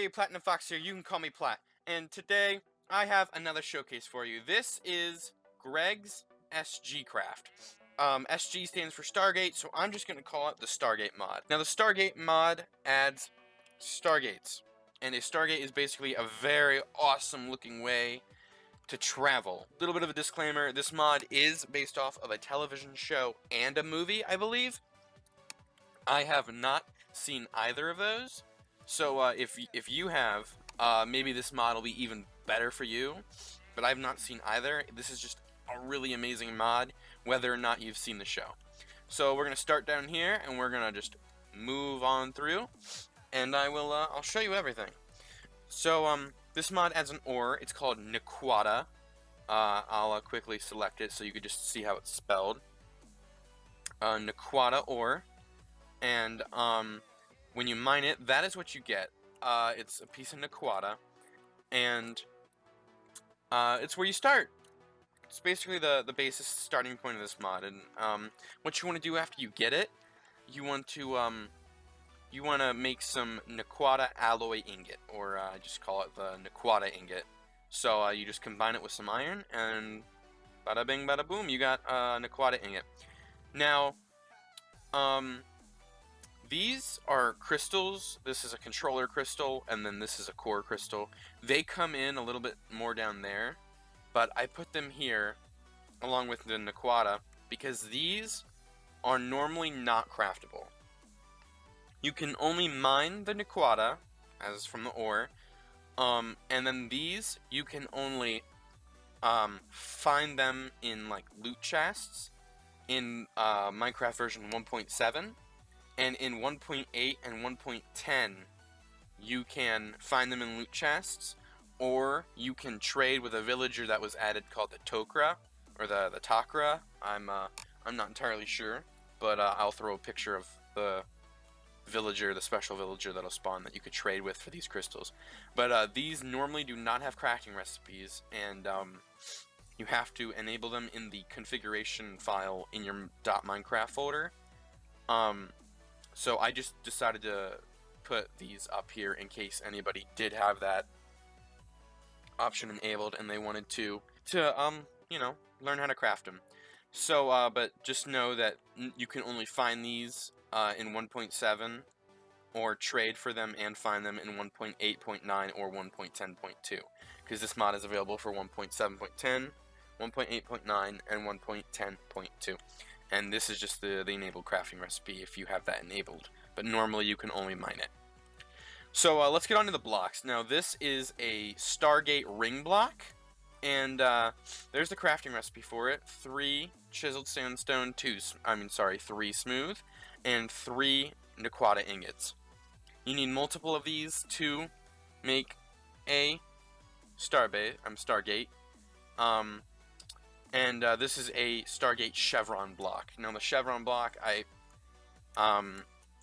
everybody, Platinum Fox here, you can call me Plat, and today I have another showcase for you. This is Greg's SG Craft. SG stands for Stargate, so I'm just going to call it the Stargate Mod. Now the Stargate Mod adds Stargates, and a Stargate is basically a very awesome looking way to travel. A little bit of a disclaimer, this mod is based off of a television show and a movie, I believe. I have not seen either of those. So if you have, maybe this mod will be even better for you, but I've not seen either. This is just a really amazing mod, whether or not you've seen the show. So we're gonna start down here, and we're gonna just move on through, and I'll show you everything. So this mod adds an ore. It's called Nequata. I'll quickly select it so you could just see how it's spelled. Nequata ore, and when you mine it, that is what you get. It's a piece of Nequata, and it's where you start. It's basically the basis starting point of this mod. And what you want to do after you get it, you want to make some Nequata alloy ingot, or I just call it the Nequata ingot. So you just combine it with some iron, and bada bing, bada boom, you got Nequata ingot. Now, these are crystals. This is a controller crystal, and then this is a core crystal. They come in a little bit more down there, but I put them here along with the Nequata because these are normally not craftable. You can only mine the Nequata, as from the ore, and then these, you can only find them in like loot chests in Minecraft version 1.7. And in 1.8 and 1.10, you can find them in loot chests, or you can trade with a villager that was added called the Tok'ra, or the Tok'ra. I'm not entirely sure, but I'll throw a picture of the villager, the special villager that'll spawn that you could trade with for these crystals. But these normally do not have crafting recipes, and you have to enable them in the configuration file in your .minecraft folder. So I just decided to put these up here in case anybody did have that option enabled and they wanted to you know, learn how to craft them. So but just know that you can only find these in 1.7, or trade for them and find them in 1.8.9 or 1.10.2, because this mod is available for 1.7.10, 1.8.9, and 1.10.2. And this is just the enabled crafting recipe if you have that enabled. But normally you can only mine it. So let's get on to the blocks. Now this is a Stargate ring block. And there's the crafting recipe for it. 3 chiseled sandstone, 3 smooth, and 3 Nequata ingots. You need multiple of these to make a Stargate. And this is a Stargate Chevron block. Now the Chevron block,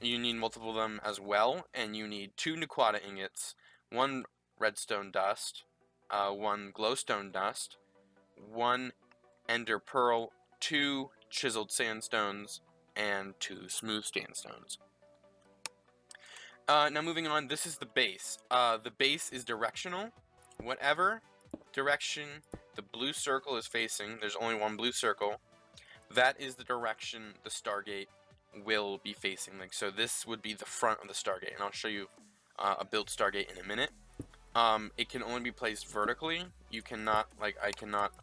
you need multiple of them as well, and you need 2 Nequata ingots, 1 redstone dust, 1 glowstone dust, 1 ender pearl, 2 chiseled sandstones, and 2 smooth sandstones. Now moving on, this is the base. The base is directional. Whatever direction the blue circle is facing, there's only one blue circle, that is the direction the Stargate will be facing. Like, so this would be the front of the Stargate, and I'll show you a built Stargate in a minute. It can only be placed vertically. You cannot, I cannot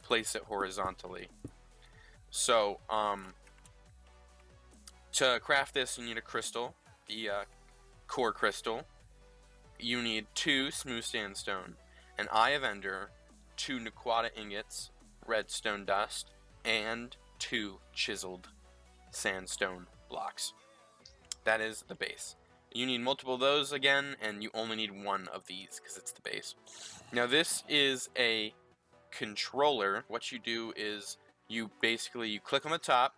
place it horizontally. So to craft this, you need a crystal, the core crystal. You need 2 smooth sandstone, an eye of ender, 2 Nequata ingots, redstone dust, and 2 chiseled sandstone blocks. That is the base. You need multiple of those again, and you only need 1 of these because it's the base. Now this is a controller. What you do is you click on the top,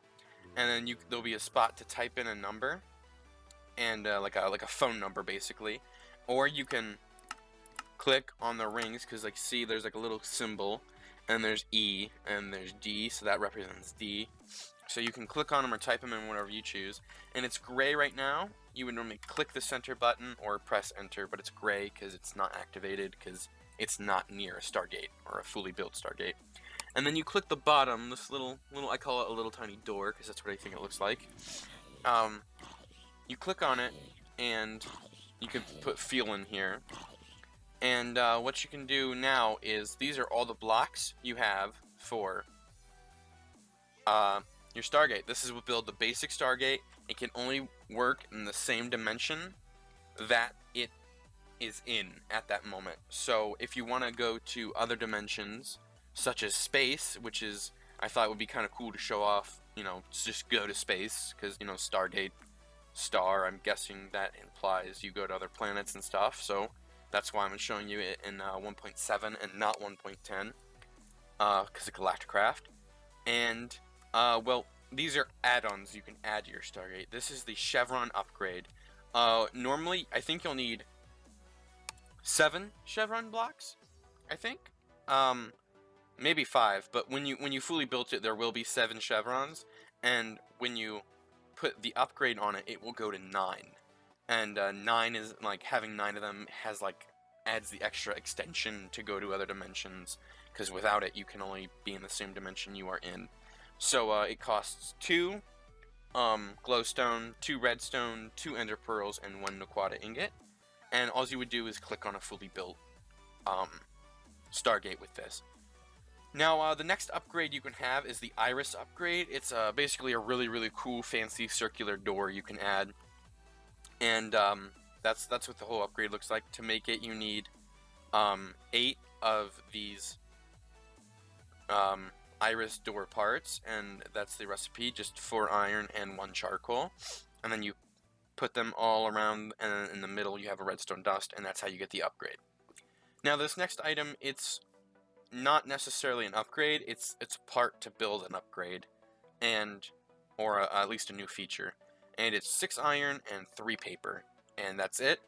and then there'll be a spot to type in a number, and like a phone number basically, or you can click on the rings, because see, there's like a little symbol, and there's E and there's D, so that represents D. So you can click on them or type them in, whatever you choose. And it's gray right now, you would normally click the center button or press enter, but it's gray because it's not activated because it's not near a Stargate or a fully built Stargate. And then you click the bottom, this little I call it a little tiny door because that's what I think it looks like. You click on it, and you can put fuel in here. And what you can do now is, these are all the blocks you have for your Stargate. This is what build the basic Stargate. It can only work in the same dimension that it is in at that moment. So if you want to go to other dimensions, such as space, which is, I thought would be kind of cool to show off, you know, just go to space, because, you know, Stargate, star, I'm guessing that implies you go to other planets and stuff, so that's why I'm showing you it in 1.7 and not 1.10, because of Galacticraft. And, well, these are add-ons you can add to your Stargate. This is the Chevron Upgrade. Normally, I think you'll need 7 Chevron blocks, I think. Maybe 5, but when you fully built it, there will be 7 chevrons, and when you put the upgrade on it, it will go to 9. And 9 is, like, having 9 of them has, like, adds the extra extension to go to other dimensions, because without it, you can only be in the same dimension you are in. So, it costs 2 glowstone, 2 redstone, 2 ender pearls, and 1 Naquata ingot. And all you would do is click on a fully built Stargate with this. Now, the next upgrade you can have is the Iris upgrade. It's basically a really cool, fancy circular door you can add. And that's what the whole upgrade looks like. To make it, you need 8 of these Iris door parts, and that's the recipe, just 4 iron and 1 charcoal. And then you put them all around, and in the middle you have a redstone dust, and that's how you get the upgrade. Now, this next item, it's not necessarily an upgrade, it's a part to build an upgrade, or at least a new feature. And it's 6 iron and 3 paper, and that's it.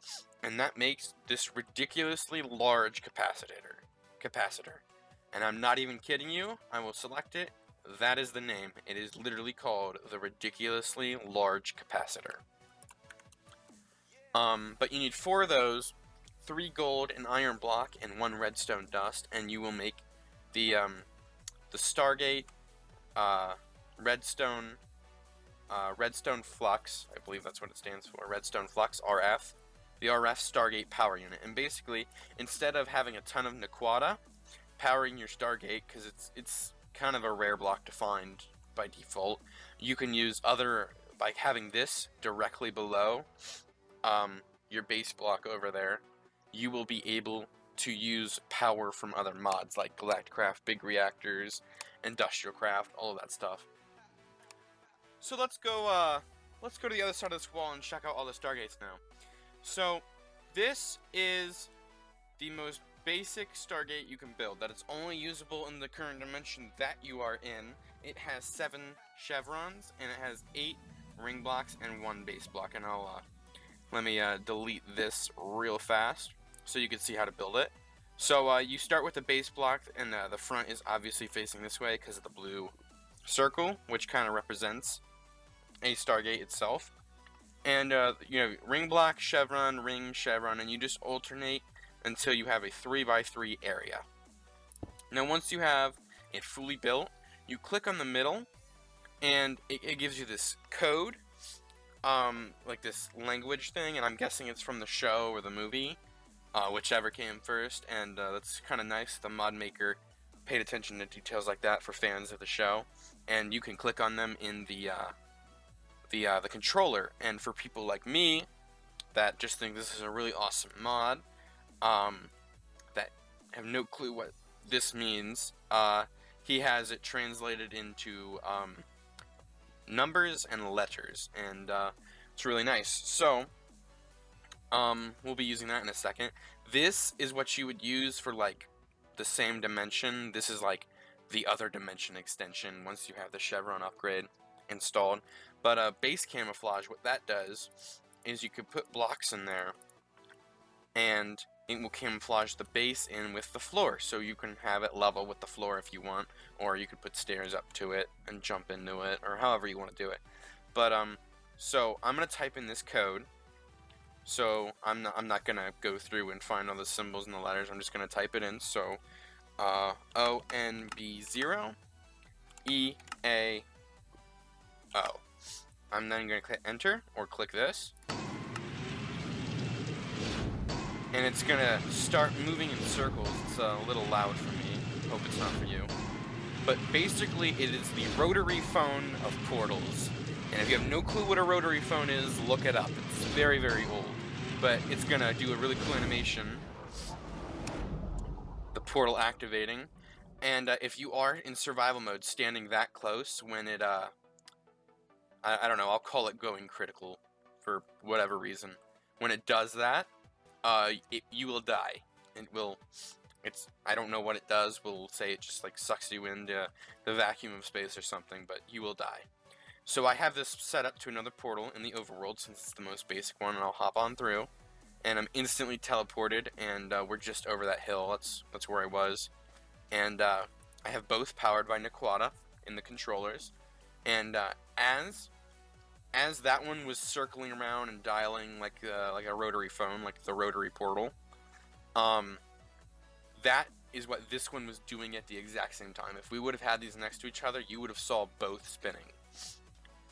And that makes this ridiculously large capacitor. And I'm not even kidding you, I will select it. That is the name. It is literally called the ridiculously large capacitor. But you need 4 of those, 3 gold, an iron block, and 1 redstone dust, and you will make the Stargate redstone flux. I believe that's what it stands for. Redstone flux, RF. The RF Stargate power unit. And basically, instead of having a ton of Naquata powering your Stargate, because it's kind of a rare block to find by default, you can use by having this directly below your base block over there, you will be able to use power from other mods like Galacticraft, Big Reactors, Industrial Craft, all of that stuff. So let's go to the other side of this wall and check out all the Stargates now. So this is the most basic Stargate you can build, that it's only usable in the current dimension that you are in. It has 7 chevrons, and it has 8 ring blocks and 1 base block, and let me delete this real fast so you can see how to build it. So you start with the base block, and the front is obviously facing this way because of the blue circle, which kind of represents a Stargate itself. And you have ring block, chevron, ring, chevron, and you just alternate until you have a 3x3 area. Now once you have it fully built, you click on the middle, and it gives you this code, like this language thing, and I'm guessing it's from the show or the movie, whichever came first, and that's kind of nice. The mod maker paid attention to details like that for fans of the show, and you can click on them in the controller. And for people like me that just think this is a really awesome mod, that have no clue what this means, he has it translated into numbers and letters, and it's really nice. So we'll be using that in a second. This is what you would use for like the same dimension. This is like the other dimension extension once you have the Chevron upgrade installed. But base camouflage, what that does is you could put blocks in there, and it will camouflage the base in with the floor, so you can have it level with the floor if you want, or you could put stairs up to it and jump into it, or however you want to do it. But so I'm gonna type in this code, So I'm not gonna go through and find all the symbols and the letters. I'm just gonna type it in. So ONB0 EAO. I'm then gonna click enter or click this, and it's gonna start moving in circles. It's a little loud for me. Hope it's not for you. But basically, it is the rotary phone of portals. And if you have no clue what a rotary phone is, look it up. It's very, very old. But it's gonna do a really cool animation. The portal activating. And if you are in survival mode, standing that close, when it, I don't know, I'll call it going critical for whatever reason. When it does that, you will die. I don't know what it does. We'll say it just like sucks you into the vacuum of space or something, but you will die. So I have this set up to another portal in the overworld since it's the most basic one, and I'll hop on through, and I'm instantly teleported, and we're just over that hill. That's where I was, and I have both powered by Naquata in the controllers, and as that one was circling around and dialing like a rotary phone, like the rotary portal, that is what this one was doing at the exact same time. If we would have had these next to each other, you would have saw both spinning.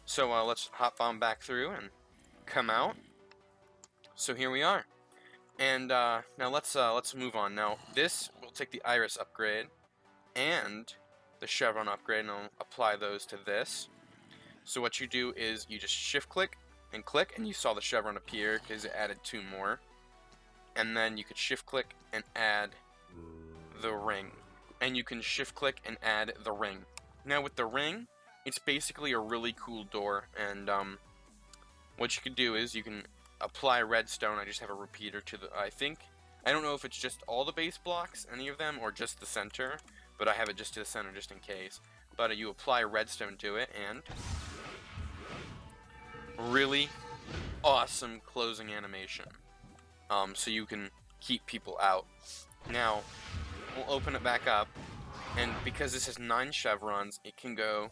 So let's hop on back through and come out. So here we are, and now let's move on. Now this will take the iris upgrade and the chevron upgrade, and I'll apply those to this. So what you do is you just shift click, and you saw the chevron appear because it added 2 more, and then you could shift click and add the ring, and you can shift click and add the ring. Now with the ring, it's basically a really cool door, and what you can do is you can apply redstone. I just have a repeater to the, I don't know if it's just all the base blocks, any of them, or just the center, but I have it just to the center just in case. But you apply redstone to it, and really awesome closing animation, so you can keep people out. Now we'll open it back up, and because this has 9 chevrons, it can go,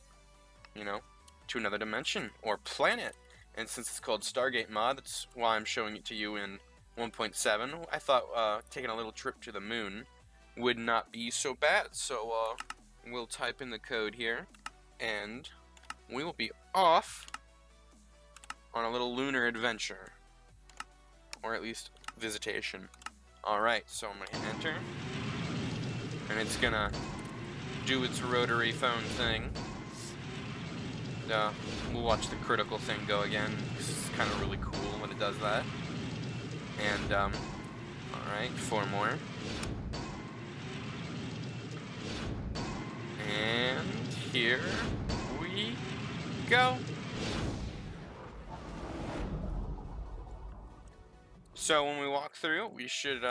you know, to another dimension or planet. And since it's called Stargate Mod, that's why I'm showing it to you in 1.7. I thought taking a little trip to the moon would not be so bad. So we'll type in the code here, and we will be off on a little lunar adventure, or at least visitation. Alright, so I'm going to hit enter, and it's going to do its rotary phone thing. We'll watch the critical thing go again, because it's kind of really cool when it does that. And, alright, 4 more. And here we go. So when we walk through, we should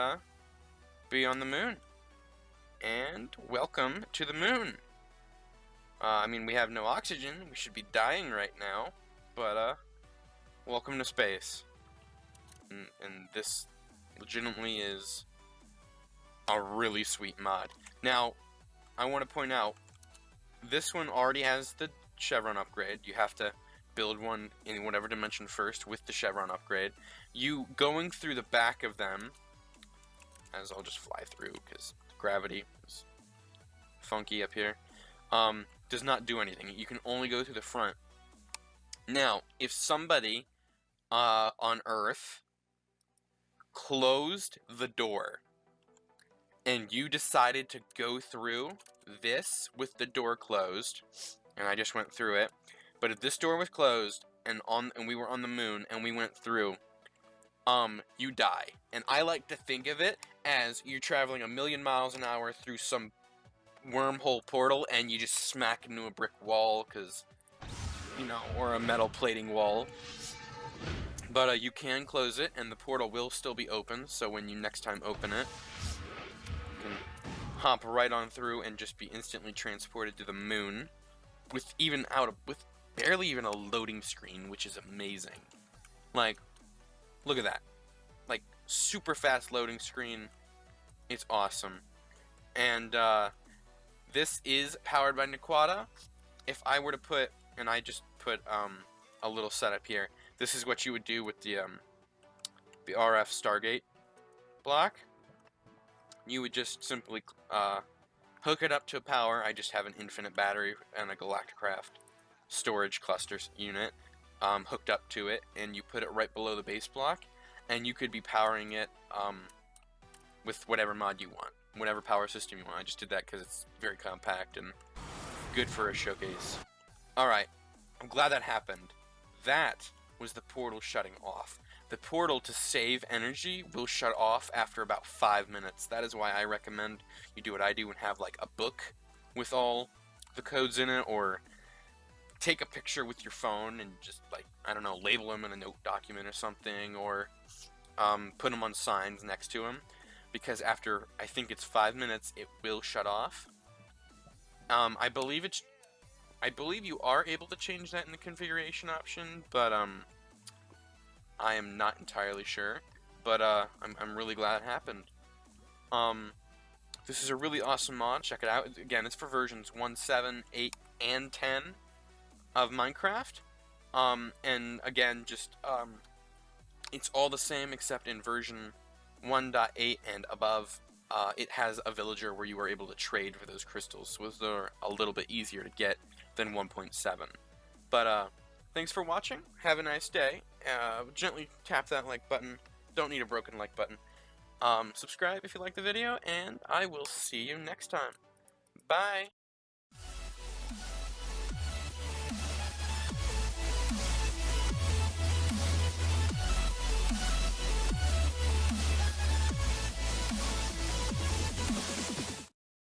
be on the moon. And welcome to the moon. I mean, we have no oxygen. We should be dying right now. But welcome to space. And this legitimately is a really sweet mod. Now, I want to point out, this one already has the chevron upgrade. You have to build one in whatever dimension first with the chevron upgrade. You going through the back of them, as I'll just fly through because gravity is funky up here, does not do anything. You can only go through the front. Now, if somebody on Earth closed the door and you decided to go through this with the door closed, and I just went through it, but if this door was closed and we were on the moon and we went through, you die. And I like to think of it as you're traveling 1,000,000 miles an hour through some wormhole portal and you just smack into a brick wall, because, you know, or a metal plating wall. But you can close it and the portal will still be open, so when you next time open it, you can hop right on through and just be instantly transported to the moon with barely even a loading screen, which is amazing. Like, look at that. Like, super fast loading screen. It's awesome. And this is powered by Naquata. If I were to put, and I just put a little setup here, this is what you would do with the the RF Stargate block, you would just simply hook it up to power. I just have an infinite battery and a Galacticraft storage cluster unit hooked up to it, and you put it right below the base block, and you could be powering it with whatever mod you want, whatever power system you want. I just did that because it's very compact and good for a showcase. Alright, I'm glad that happened. That was the portal shutting off. The portal, to save energy, will shut off after about 5 minutes. That is why I recommend you do what I do and have like a book with all the codes in it, or take a picture with your phone and just, like, I don't know, label them in a note document or something, or put them on signs next to them, because after, I think it's 5 minutes, it will shut off. I believe you are able to change that in the configuration option, but I am not entirely sure. But I'm really glad it happened. This is a really awesome mod. Check it out. Again, it's for versions 1, 7, 8, and 10 of Minecraft. And again, just it's all the same except in version 1.8 and above. It has a villager where you are able to trade for those crystals, so those are a little bit easier to get than 1.7. But thanks for watching. Have a nice day. Gently tap that like button. Don't need a broken like button. Subscribe if you like the video, and I will see you next time. Bye!